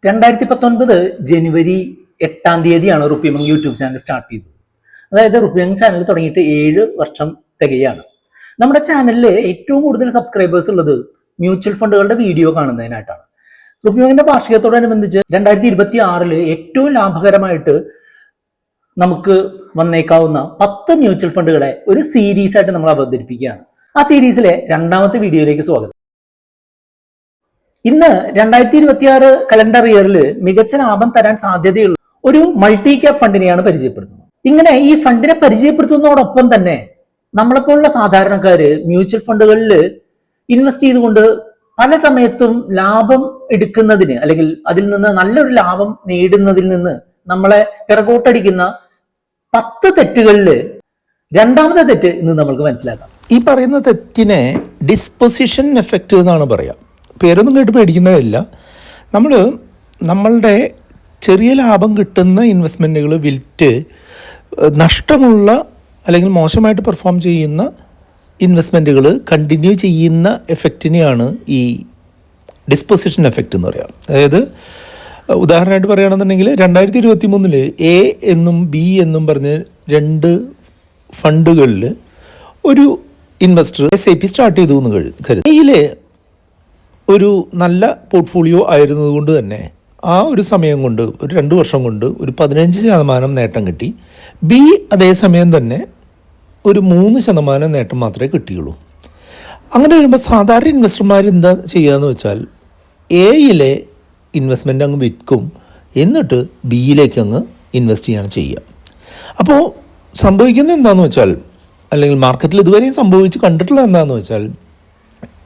2019 ജനുവരി 8-ാം തീയതിയാണ് റുപ്പിയമംഗ് YouTube channel start ചെയ്തത്. അതായത് റുപ്പിയമംഗ് ചാനൽ തുടങ്ങിയിട്ട് 7 വർഷം തികയാണ്. നമ്മുടെ ചാനലിൽ ഏറ്റവും കൂടുതൽ സബ്സ്ക്രൈബേഴ്സ് ഉള്ളത് മ്യൂച്വൽ ഫണ്ടുകളുടെ വീഡിയോ കാണുന്നതിനായിട്ടാണ്. റുപ്പിയമംഗിന്റെ വാർഷികത്തോടനുബന്ധിച്ച് 2026 ഏറ്റവും ലാഭകരമായിട്ട് നമുക്ക് വന്നേക്കാവുന്ന 10 മ്യൂച്വൽ ഫണ്ടുകളെ ഒരു സീരീസ് ആയിട്ട് നമ്മൾ അവതരിപ്പിക്കുകയാണ്. ആ സീരീസിലെ 2ാമത്തെ വീഡിയോയിലേക്ക് സ്വാഗതം. ഇന്ന് 2026 കലണ്ടർ ഇയറിൽ മികച്ച ലാഭം തരാൻ സാധ്യതയുള്ള ഒരു മൾട്ടി ക്യാപ് ഫണ്ടിനെയാണ് പരിചയപ്പെടുത്തുന്നത്. ഇങ്ങനെ ഈ ഫണ്ടിനെ പരിചയപ്പെടുത്തുന്നതോടൊപ്പം തന്നെ നമ്മളെപ്പോലുള്ള സാധാരണക്കാര് മ്യൂച്വൽ ഫണ്ടുകളിൽ ഇൻവെസ്റ്റ് ചെയ്തുകൊണ്ട് പല സമയത്തും ലാഭം എടുക്കുന്നതിന് അല്ലെങ്കിൽ അതിൽ നിന്ന് നല്ലൊരു ലാഭം നേടുന്നതിൽ നിന്ന് നമ്മളെ പിറകോട്ടടിക്കുന്ന 10 തെറ്റുകളിൽ 2ാമത്തെ തെറ്റ് ഇന്ന് നമ്മൾക്ക് മനസ്സിലാക്കാം. ഈ പറയുന്ന തെറ്റിനെ ഡിസ്പൊസിഷൻ എഫക്റ്റ് എന്നാണ് പറയുക. പേരൊന്നും കേട്ട് പേടിക്കുന്നതില്ല. നമ്മളുടെ ചെറിയ ലാഭം കിട്ടുന്ന ഇൻവെസ്റ്റ്മെൻറ്റുകൾ വിറ്റ് നഷ്ടമുള്ള അല്ലെങ്കിൽ മോശമായിട്ട് പെർഫോം ചെയ്യുന്ന ഇൻവെസ്റ്റ്മെൻറ്റുകൾ കണ്ടിന്യൂ ചെയ്യുന്ന എഫക്റ്റിനെയാണ് ഈ ഡിസ്പൊസിഷൻ എഫക്റ്റ് എന്ന് പറയുക. അതായത് ഉദാഹരണമായിട്ട് പറയുകയാണെന്നുണ്ടെങ്കിൽ 2023 എ എന്നും ബി എന്നും പറഞ്ഞ് 2 ഫണ്ടുകളിൽ ഒരു ഇൻവെസ്റ്റർ SIP സ്റ്റാർട്ട് ചെയ്തു എന്ന് കരുതി. എയിൽ ഒരു നല്ല പോർട്ട്ഫോളിയോ ആയിരുന്നതുകൊണ്ട് തന്നെ ആ ഒരു സമയം കൊണ്ട് ഒരു 2 വർഷം കൊണ്ട് ഒരു 15% നേട്ടം കിട്ടി. ബി അതേസമയം തന്നെ ഒരു 3% നേട്ടം മാത്രമേ കിട്ടിയുള്ളൂ. അങ്ങനെ വരുമ്പോൾ സാധാരണ ഇൻവെസ്റ്റർമാർ എന്താ ചെയ്യുകയെന്ന് വെച്ചാൽ എയിലെ ഇൻവെസ്റ്റ്മെൻ്റ് അങ്ങ് വിൽക്കും, എന്നിട്ട് ബിയിലേക്ക് അങ്ങ് ഇൻവെസ്റ്റ് ചെയ്യാണ് ചെയ്യുക. അപ്പോൾ സംഭവിക്കുന്നത് എന്താണെന്ന് വെച്ചാൽ, അല്ലെങ്കിൽ മാർക്കറ്റിൽ ഇതുവരെയും സംഭവിച്ച് കണ്ടിട്ടുള്ളത് എന്താണെന്ന് വെച്ചാൽ,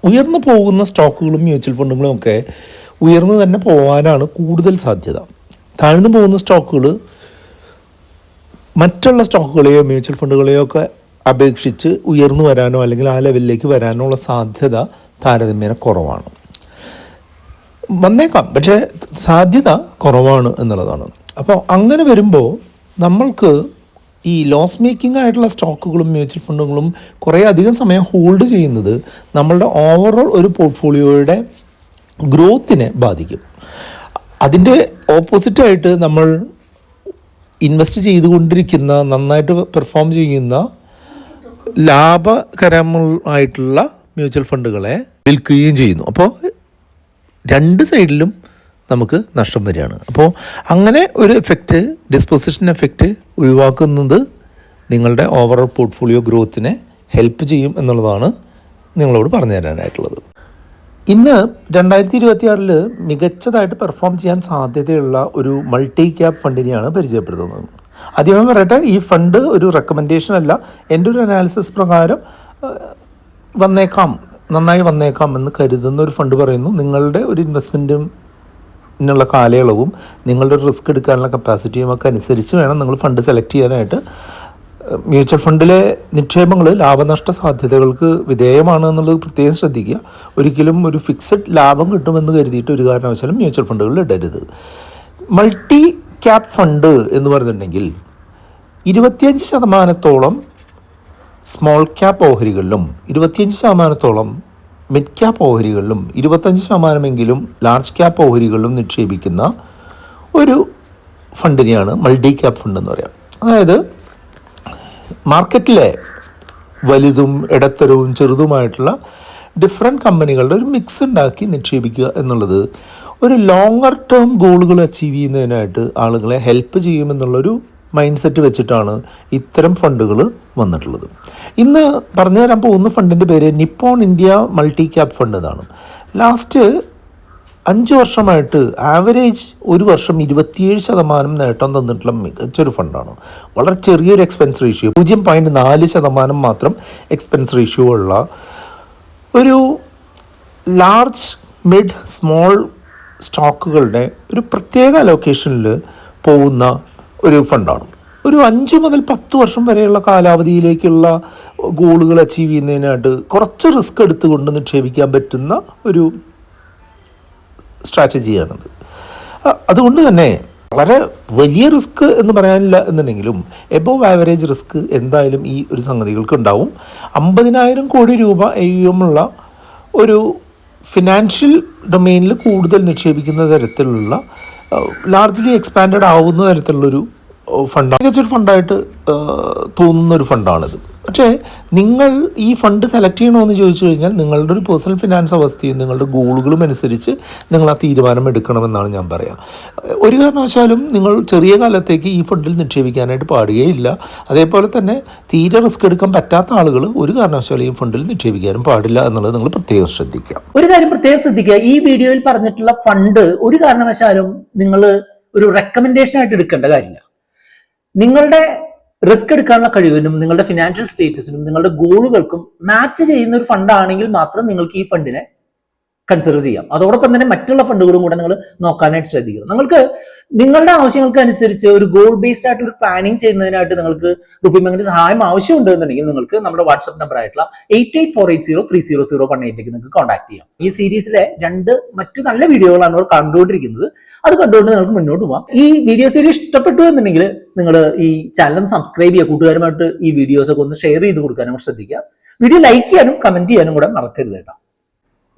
ഉയർന്നു പോകുന്ന സ്റ്റോക്കുകളും മ്യൂച്വൽ ഫണ്ടുകളും ഒക്കെ ഉയർന്നു തന്നെ പോകാനാണ് കൂടുതൽ സാധ്യത. താഴ്ന്നു പോകുന്ന സ്റ്റോക്കുകൾ മറ്റുള്ള സ്റ്റോക്കുകളെയോ മ്യൂച്വൽ ഫണ്ടുകളെയോ ഒക്കെ അപേക്ഷിച്ച് ഉയർന്നു വരാനോ അല്ലെങ്കിൽ ആ ലെവലിലേക്ക് വരാനോ ഉള്ള സാധ്യത താരതമ്യേന കുറവാണ്. വന്നേക്കാം, പക്ഷേ സാധ്യത കുറവാണ് എന്നുള്ളതാണ്. അപ്പോൾ അങ്ങനെ വരുമ്പോൾ നമ്മൾക്ക് ഈ ലോസ് മേക്കിംഗ് ആയിട്ടുള്ള സ്റ്റോക്കുകളും മ്യൂച്വൽ ഫണ്ടുകളും കുറേ അധികം സമയം ഹോൾഡ് ചെയ്യുന്നത് നമ്മളുടെ ഓവറോൾ ഒരു പോർട്ട്ഫോളിയോയുടെ ഗ്രോത്തിനെ ബാധിക്കും. അതിൻ്റെ ഓപ്പോസിറ്റായിട്ട് നമ്മൾ ഇൻവെസ്റ്റ് ചെയ്തുകൊണ്ടിരിക്കുന്ന നന്നായിട്ട് പെർഫോം ചെയ്യുന്ന ലാഭകരമായിട്ടുള്ള മ്യൂച്വൽ ഫണ്ടുകളെ വിൽക്കുകയും ചെയ്യുന്നു. അപ്പോൾ 2 സൈഡിലും നമുക്ക് നഷ്ടം വരികയാണ്. അപ്പോൾ അങ്ങനെ ഒരു എഫക്റ്റ്, ഡിസ്പൊസിഷൻ എഫക്റ്റ് ഒഴിവാക്കുന്നത് നിങ്ങളുടെ ഓവറോൾ പോർട്ട്ഫോളിയോ ഗ്രോത്തിനെ ഹെൽപ്പ് ചെയ്യും എന്നുള്ളതാണ് നിങ്ങളോട് പറഞ്ഞു തരാനായിട്ടുള്ളത്. ഇന്ന് 2026 മികച്ചതായിട്ട് പെർഫോം ചെയ്യാൻ സാധ്യതയുള്ള ഒരു മൾട്ടി ക്യാപ് ഫണ്ടിനെയാണ് പരിചയപ്പെടുത്തുന്നത്. ആദ്യമേ പറയട്ടെ, ഈ ഫണ്ട് ഒരു റെക്കമെൻഡേഷൻ അല്ല. എൻ്റെ ഒരു അനാലിസിസ് പ്രകാരം നന്നായി വന്നേക്കാം എന്ന് കരുതുന്ന ഒരു ഫണ്ട് പറയുന്നു. നിങ്ങളുടെ ഒരു ഇൻവെസ്റ്റ്മെൻറ്റിനുള്ള കാലയളവും നിങ്ങളുടെ ഒരു റിസ്ക് എടുക്കാനുള്ള കപ്പാസിറ്റിയും ഒക്കെ അനുസരിച്ച് വേണം നിങ്ങൾ ഫണ്ട് സെലക്ട് ചെയ്യാനായിട്ട്. മ്യൂച്വൽ ഫണ്ടിലെ നിക്ഷേപങ്ങൾ ലാഭനഷ്ട സാധ്യതകൾക്ക് വിധേയമാണ് എന്നുള്ളത് പ്രത്യേകം ശ്രദ്ധിക്കുക. ഒരിക്കലും ഒരു ഫിക്സഡ് ലാഭം കിട്ടുമെന്ന് കരുതിയിട്ട് ഒരു കാരണവശാലും മ്യൂച്വൽ ഫണ്ടുകളിൽ ഇടരുത്. മൾട്ടി ക്യാപ് ഫണ്ട് എന്ന് പറഞ്ഞിട്ടുണ്ടെങ്കിൽ 25% സ്മോൾ ക്യാപ് ഓഹരികളിലും 25% മിഡ് ക്യാപ് ഓഹരികളിലും 25% ലാർജ് ക്യാപ് ഓഹരികളിലും നിക്ഷേപിക്കുന്ന ഒരു ഫണ്ടിനെയാണ് മൾട്ടി ക്യാപ് ഫണ്ട് എന്ന് പറയുക. അതായത് മാർക്കറ്റിലെ വലുതും ഇടത്തരവും ചെറുതുമായിട്ടുള്ള ഡിഫറെൻറ്റ് കമ്പനികളുടെ ഒരു മിക്സ് ഉണ്ടാക്കി നിക്ഷേപിക്കുക എന്നുള്ളത് ഒരു ലോങ്ങർ ടേം ഗോളുകൾ അച്ചീവ് ചെയ്യുന്നതിനായിട്ട് ആളുകളെ ഹെൽപ്പ് ചെയ്യുമെന്നുള്ളൊരു മൈൻഡ് സെറ്റ് വെച്ചിട്ടാണ് ഇത്തരം ഫണ്ടുകൾ വന്നിട്ടുള്ളത്. ഇന്ന് പറഞ്ഞു തരാൻ പോകുന്ന ഫണ്ടിൻ്റെ പേര് Nippon India multi cap fund എന്നാണ്. ലാസ്റ്റ് 5 വർഷമായിട്ട് ആവറേജ് ഒരു വർഷം 27% നേട്ടം തന്നിട്ടുള്ള മികച്ചൊരു ഫണ്ടാണ്. വളരെ ചെറിയൊരു എക്സ്പെൻസ് റേഷ്യോ, 0.4% മാത്രം എക്സ്പെൻസ് റേഷ്യോ ഉള്ള ഒരു ലാർജ് മിഡ് സ്മോൾ സ്റ്റോക്കുകളുടെ ഒരു പ്രത്യേക അലോക്കേഷനിൽ പോകുന്ന ഒരു ഫണ്ടാണ്. ഒരു 5 മുതൽ 10 വർഷം വരെയുള്ള കാലാവധിയിലേക്കുള്ള ഗോളുകൾ അച്ചീവ് ചെയ്യുന്നതിനായിട്ട് കുറച്ച് റിസ്ക് എടുത്തുകൊണ്ട് നിക്ഷേപിക്കാൻ പറ്റുന്ന ഒരു സ്ട്രാറ്റജിയാണത്. അതുകൊണ്ട് തന്നെ വളരെ വലിയ റിസ്ക് എന്ന് പറയാനില്ല എന്നുണ്ടെങ്കിലും എബോവ് ആവറേജ് റിസ്ക് എന്തായാലും ഈ ഒരു സംഗതികൾക്ക് ഉണ്ടാവും. 50,000 കോടി രൂപ AUM ഉള്ള ഒരു ഫിനാൻഷ്യൽ ഡൊമെയിനിൽ കൂടുതൽ നിക്ഷേപിക്കുന്ന തരത്തിലുള്ള ലാർജ്ലി എക്സ്പാൻഡഡ് ആവുന്ന തരത്തിലുള്ളൊരു ഫണ്ടാണ്. മികച്ചൊരു ഫണ്ടായിട്ട് തോന്നുന്ന ഒരു ഫണ്ടാണിത്. പക്ഷേ നിങ്ങൾ ഈ ഫണ്ട് സെലക്ട് ചെയ്യണമെന്ന് ചോദിച്ചു കഴിഞ്ഞാൽ നിങ്ങളുടെ ഒരു പേഴ്സണൽ ഫിനാൻസ് അവസ്ഥയും നിങ്ങളുടെ ഗോളുകളും അനുസരിച്ച് നിങ്ങൾ ആ തീരുമാനം എടുക്കണമെന്നാണ് ഞാൻ പറയാം. ഒരു കാരണവശാലും നിങ്ങൾ ചെറിയ കാലത്തേക്ക് ഈ ഫണ്ടിൽ നിക്ഷേപിക്കാനായിട്ട് പാടുകയില്ല. അതേപോലെ തന്നെ തീരെ റിസ്ക് എടുക്കാൻ പറ്റാത്ത ആളുകൾ ഒരു കാരണവശാലും ഈ ഫണ്ടിൽ നിക്ഷേപിക്കാനും പാടില്ല എന്നുള്ളത് നിങ്ങൾ പ്രത്യേകം ശ്രദ്ധിക്കുക. ഒരു കാര്യം പ്രത്യേകം ശ്രദ്ധിക്കുക, ഈ വീഡിയോയിൽ പറഞ്ഞിട്ടുള്ള ഫണ്ട് ഒരു കാരണവശാലും നിങ്ങൾ ഒരു റെക്കമെൻഡേഷൻ ആയിട്ട് എടുക്കേണ്ട കാര്യമില്ല. നിങ്ങളുടെ റിസ്ക് എടുക്കാനുള്ള കഴിവിനും നിങ്ങളുടെ ഫിനാൻഷ്യൽ സ്റ്റേറ്റസിനും നിങ്ങളുടെ ഗോളുകൾക്കും മാച്ച് ചെയ്യുന്ന ഒരു ഫണ്ട് ആണെങ്കിൽ മാത്രം നിങ്ങൾക്ക് ഈ ഫണ്ടിനെ കൺസിഡർ ചെയ്യാം. അതോടൊപ്പം തന്നെ മറ്റുള്ള ഫണ്ടുകളും കൂടെ നിങ്ങൾ നോക്കാനായിട്ട് ശ്രദ്ധിക്കണം. നിങ്ങൾക്ക് നിങ്ങളുടെ ആവശ്യങ്ങൾക്ക് അനുസരിച്ച് ഒരു ഗോൾ ബേസ്ഡ് ആയിട്ട് ഒരു പ്ലാനിങ് ചെയ്യുന്നതിനായിട്ട് നിങ്ങൾക്ക് റുപ്പി ബാങ്കിന്റെ സഹായം ആവശ്യമുണ്ട് എന്നുണ്ടെങ്കിൽ നിങ്ങൾക്ക് നമ്മുടെ വാട്സ്ആപ്പ് നമ്പർ ആയിട്ടുള്ള 8848030018 നിങ്ങൾക്ക് കോൺടാക്ട് ചെയ്യാം. ഈ സീരീസിലെ 2 മറ്റു നല്ല വീഡിയോകളാണ് നമ്മൾ കണ്ടുകൊണ്ടിരിക്കുന്നത്. അത് കണ്ടുകൊണ്ട് നിങ്ങൾക്ക് മുന്നോട്ട് പോകാം. ഈ വീഡിയോ സീരീസ് ഇഷ്ടപ്പെട്ടു എന്നുണ്ടെങ്കിൽ നിങ്ങൾ ഈ ചാനൽ സബ്സ്ക്രൈബ് ചെയ്യുക, കൂട്ടുകാരുമായിട്ട് ഈ വീഡിയോസ് ഒക്കെ ഒന്ന് ഷെയർ ചെയ്ത് കൊടുക്കാനും ശ്രദ്ധിക്കുക. വീഡിയോ ലൈക്ക് ചെയ്യാനും കമന്റ് ചെയ്യാനും കൂടെ മറക്കരുത് കേട്ടോ.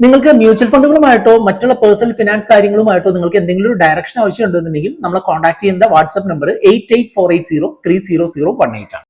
നിങ്ങൾക്ക് മ്യൂച്വൽ ഫണ്ടുകളുമായിട്ടോ മറ്റുള്ള പേഴ്സണൽ ഫിനാൻസ് കാര്യങ്ങളുമായിട്ടോ നിങ്ങൾക്ക് എന്തെങ്കിലും ഒരു ഡയറക്ഷൻ ആവശ്യമുണ്ടെന്നുണ്ടെങ്കിൽ നമ്മളെ കോൺടാക്ട് ചെയ്യേണ്ട വാട്സ്ആപ്പ് നമ്പർ 8848030018 ആണ്.